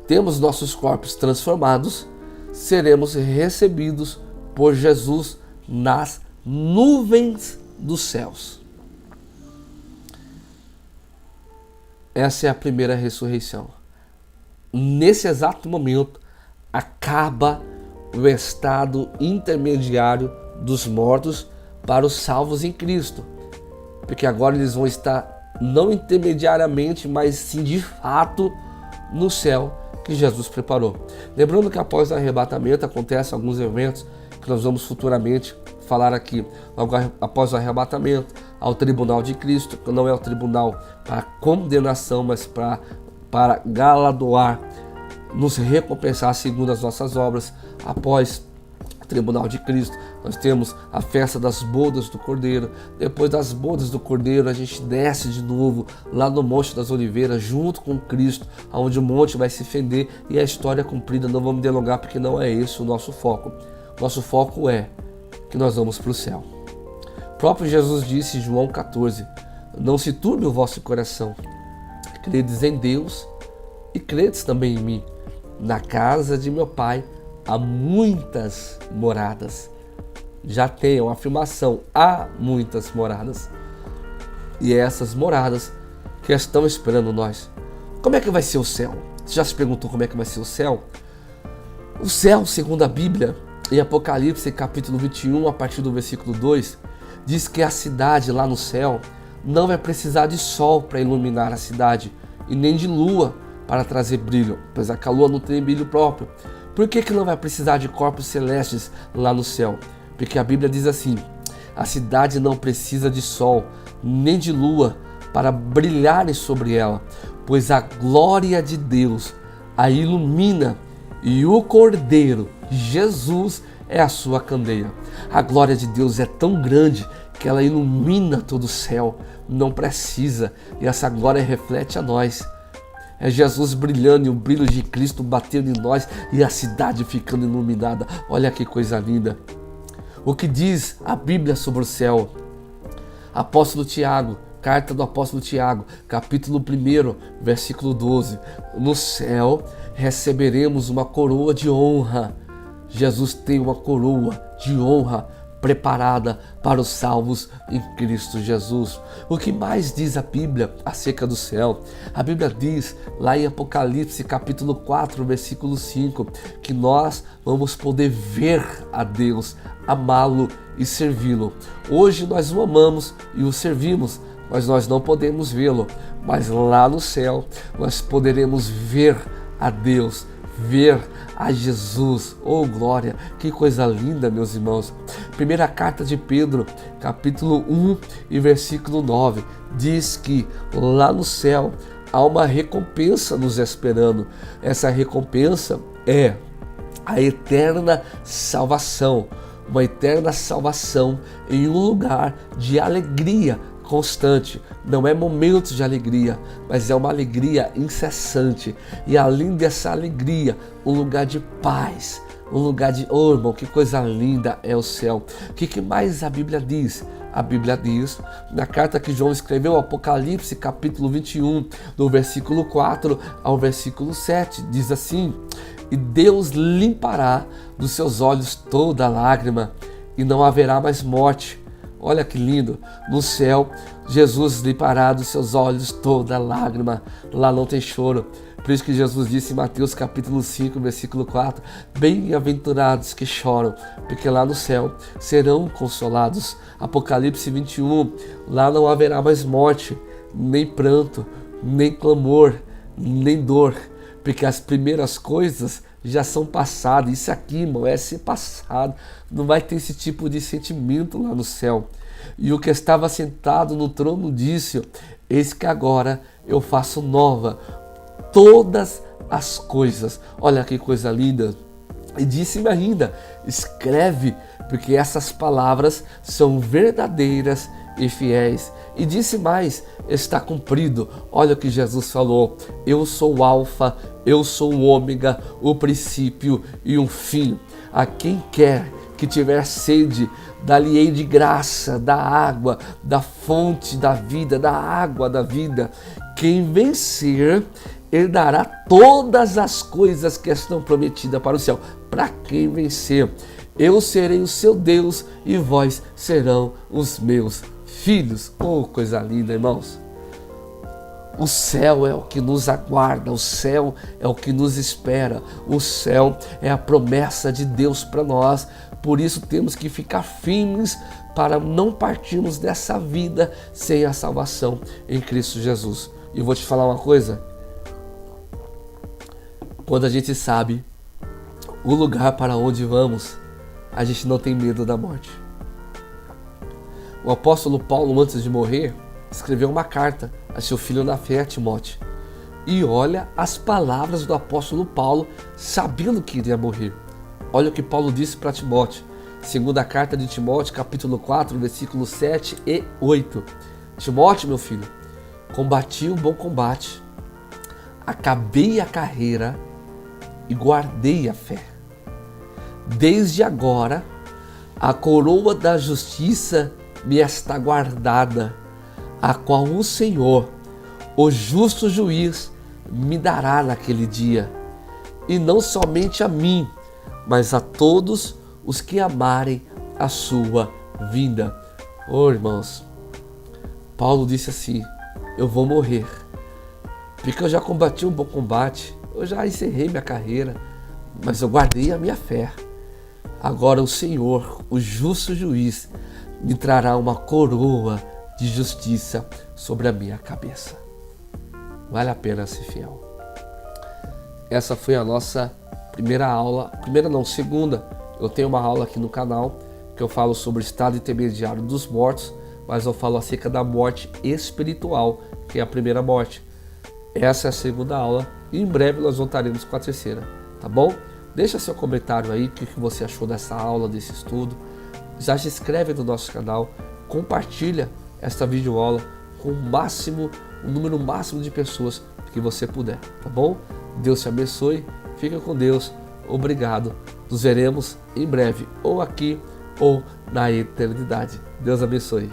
termos nossos corpos transformados, seremos recebidos por Jesus nas nuvens dos céus. Essa é a primeira ressurreição. nesse exato momento, acaba o estado intermediário dos mortos para os salvos em Cristo. Porque agora eles vão estar não intermediariamente, mas sim de fato no céu que Jesus preparou. Lembrando que após o arrebatamento acontecem alguns eventos que nós vamos futuramente falar aqui. Logo após o arrebatamento, ao tribunal de Cristo, que não é o tribunal para condenação, mas para galardoar, nos recompensar segundo as nossas obras. Após o tribunal de Cristo, nós temos a festa das bodas do Cordeiro. Depois das bodas do Cordeiro, a gente desce de novo lá no Monte das Oliveiras, junto com Cristo, onde o monte vai se fender e a história é cumprida. Não vamos delongar, porque não é esse o nosso foco. Nosso foco é que nós vamos para o céu. O próprio Jesus disse em João 14, não se turbe o vosso coração, credes em Deus e credes também em mim. Na casa de meu Pai há muitas moradas. Já tem uma afirmação, há muitas moradas. E é essas moradas que estão esperando nós. Como é que vai ser o céu? Você já se perguntou como é que vai ser o céu? O céu, segundo a Bíblia, em Apocalipse capítulo 21, a partir do versículo 2, diz que a cidade lá no céu não vai precisar de sol para iluminar a cidade e nem de lua para trazer brilho, pois a lua não tem brilho próprio. Por que não vai precisar de corpos celestes lá no céu? Porque a Bíblia diz assim, a cidade não precisa de sol nem de lua para brilharem sobre ela, pois a glória de Deus a ilumina e o Cordeiro, Jesus, é a sua candeia. A glória de Deus é tão grande que ela ilumina todo o céu, não precisa, e essa glória reflete a nós. É Jesus brilhando e o brilho de Cristo batendo em nós e a cidade ficando iluminada. Olha que coisa linda. O que diz a Bíblia sobre o céu? Apóstolo Tiago, carta do apóstolo Tiago, capítulo 1, versículo 12. No céu receberemos uma coroa de honra. Jesus tem uma coroa de honra preparada para os salvos em Cristo Jesus. O que mais diz a Bíblia acerca do céu? A Bíblia diz lá em Apocalipse capítulo 4, versículo 5, que nós vamos poder ver a Deus, amá-lo e servi-lo. Hoje nós o amamos e o servimos, mas nós não podemos vê-lo. Mas lá no céu nós poderemos ver a Deus, ver a Jesus. Oh glória, que coisa linda, meus irmãos. Primeira carta de Pedro, capítulo 1 e versículo 9, diz que lá no céu há uma recompensa nos esperando. Essa recompensa é a eterna salvação, uma eterna salvação em um lugar de alegria constante. Não é momentos de alegria, mas é uma alegria incessante. E além dessa alegria, um lugar de paz, um lugar de... Oh, irmão, que coisa linda é o céu. O que mais a Bíblia diz? A Bíblia diz, na carta que João escreveu, Apocalipse, capítulo 21, do versículo 4 ao versículo 7, diz assim, e Deus limpará dos seus olhos toda lágrima, e não haverá mais morte. Olha que lindo, no céu, Jesus limpará dos seus olhos toda lágrima, lá não tem choro. Por isso que Jesus disse em Mateus capítulo 5, versículo 4, bem-aventurados que choram, porque lá no céu serão consolados. Apocalipse 21, lá não haverá mais morte, nem pranto, nem clamor, nem dor, porque as primeiras coisas já são passadas. Isso aqui, irmão, é ser passado. Não vai ter esse tipo de sentimento lá no céu. E o que estava sentado no trono disse, eis que agora eu faço nova todas as coisas. Olha que coisa linda. E disse-me ainda, escreve, porque essas palavras são verdadeiras e fiéis. E disse mais, está cumprido. Olha o que Jesus falou, eu sou o alfa, eu sou o ômega, o princípio e o fim. A quem quer que tiver sede, dá-lhe-ei de graça, da água, da fonte da vida, da água da vida. Quem vencer, herdará todas as coisas que estão prometidas para o céu. Para quem vencer, eu serei o seu Deus e vós serão os meus filhos. Oh, coisa linda, irmãos. O céu é o que nos aguarda, o céu é o que nos espera, o céu é a promessa de Deus para nós. Por isso temos que ficar firmes para não partirmos dessa vida sem a salvação em Cristo Jesus. E eu vou te falar uma coisa, quando a gente sabe o lugar para onde vamos, a gente não tem medo da morte. O apóstolo Paulo, antes de morrer, escreveu uma carta a seu filho na fé, Timóteo. E olha as palavras do apóstolo Paulo, sabendo que iria morrer. Olha o que Paulo disse para Timóteo. Segunda carta de Timóteo, capítulo 4, versículos 7 e 8. Timóteo, meu filho, combati o bom combate, acabei a carreira e guardei a fé. Desde agora, a coroa da justiça me está guardada, a qual o Senhor, o justo juiz, me dará naquele dia, e não somente a mim, mas a todos os que amarem a sua vinda. Oh, irmãos, Paulo disse assim, eu vou morrer, porque eu já combati um bom combate, eu já encerrei minha carreira, mas eu guardei a minha fé. Agora o Senhor, o justo juiz, me trará uma coroa de justiça sobre a minha cabeça. Vale a pena ser fiel. Essa foi a nossa primeira aula, segunda. Eu tenho uma aula aqui no canal que eu falo sobre o estado intermediário dos mortos, mas eu falo acerca da morte espiritual, que é a primeira morte. Essa é a segunda aula e em breve nós voltaremos com a terceira, tá bom? Deixa seu comentário aí, o que você achou dessa aula, desse estudo. Já se inscreve no nosso canal, compartilha esta videoaula com o número máximo de pessoas que você puder, tá bom? Deus te abençoe, fica com Deus, obrigado. Nos veremos em breve, ou aqui ou na eternidade. Deus abençoe.